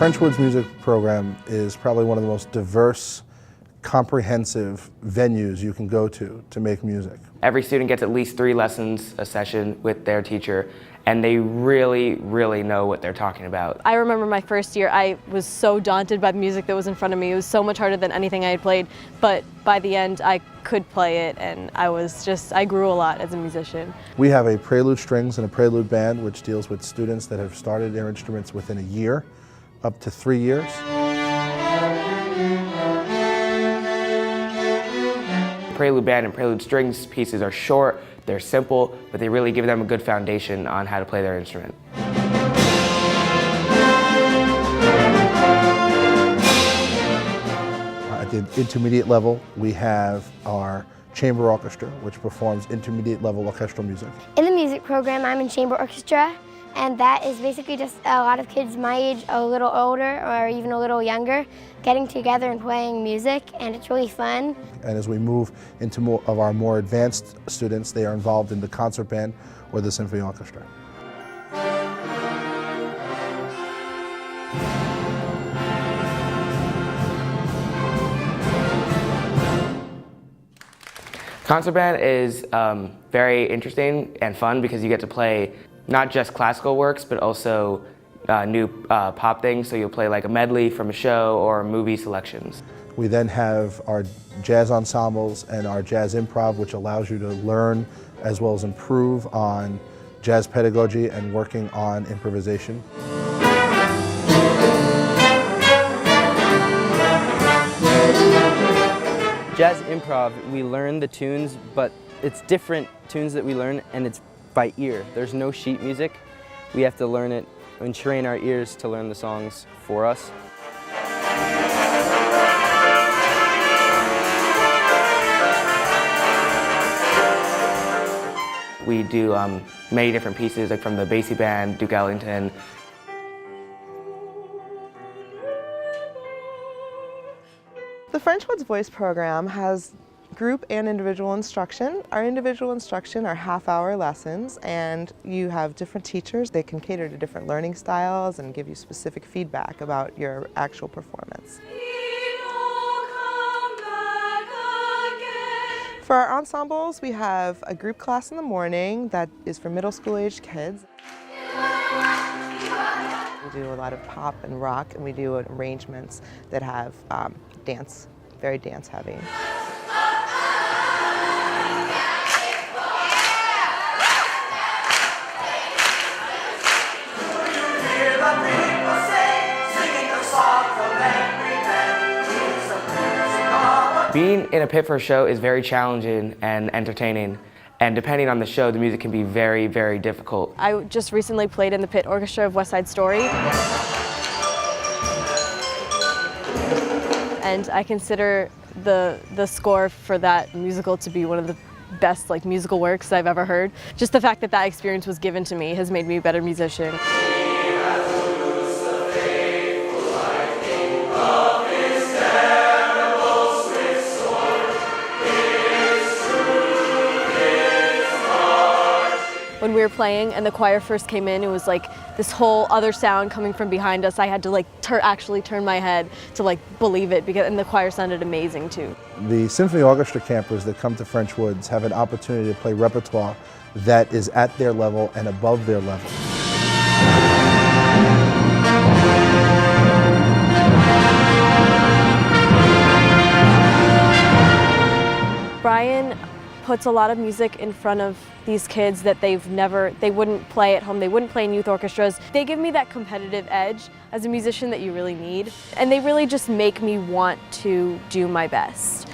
Frenchwood's music program is probably one of the most diverse, comprehensive venues you can go to make music. Every student gets at least 3 lessons a session with their teacher, and they really, really know what they're talking about. I remember my first year, I was so daunted by the music that was in front of me. It was so much harder than anything I had played, but by the end I could play it, and I grew a lot as a musician. We have a Prelude Strings and a Prelude Band, which deals with students that have started their instruments within a year, up to 3 years. Prelude Band and Prelude Strings pieces are short, they're simple, but they really give them a good foundation on how to play their instrument. At the intermediate level, we have our chamber orchestra, which performs intermediate level orchestral music. In the music program, I'm in chamber orchestra, and that is basically just a lot of kids my age, a little older or even a little younger, getting together and playing music, and it's really fun. And as we move into more of our more advanced students, they are involved in the concert band or the symphony orchestra. Concert band is very interesting and fun because you get to play not just classical works, but also new pop things. So you'll play like a medley from a show or movie selections. We then have our jazz ensembles and our jazz improv, which allows you to learn as well as improve on jazz pedagogy and working on improvisation. Jazz improv, we learn the tunes, but it's different tunes that we learn, and it's by ear. There's no sheet music. We have to learn it and train our ears to learn the songs for us. We do many different pieces, like from the Basie Band, Duke Ellington. The Frenchwood's Voice program has group and individual instruction. Our individual instruction are half-hour lessons, and you have different teachers. They can cater to different learning styles and give you specific feedback about your actual performance. For our ensembles, we have a group class in the morning that is for middle school aged kids. We do a lot of pop and rock, and we do arrangements that have dance, very dance heavy. Being in a pit for a show is very challenging and entertaining, and depending on the show, the music can be very, very difficult. I just recently played in the pit orchestra of West Side Story. And I consider the score for that musical to be one of the best musical works I've ever heard. Just the fact that that experience was given to me has made me a better musician. When we were playing and the choir first came in, it was like this whole other sound coming from behind us. I had to actually turn my head to believe it, and the choir sounded amazing too. The symphony orchestra campers that come to Frenchwoods have an opportunity to play repertoire that is at their level and above their level. Brian puts a lot of music in front of these kids that they wouldn't play at home, they wouldn't play in youth orchestras. They give me that competitive edge as a musician that you really need, and they really just make me want to do my best.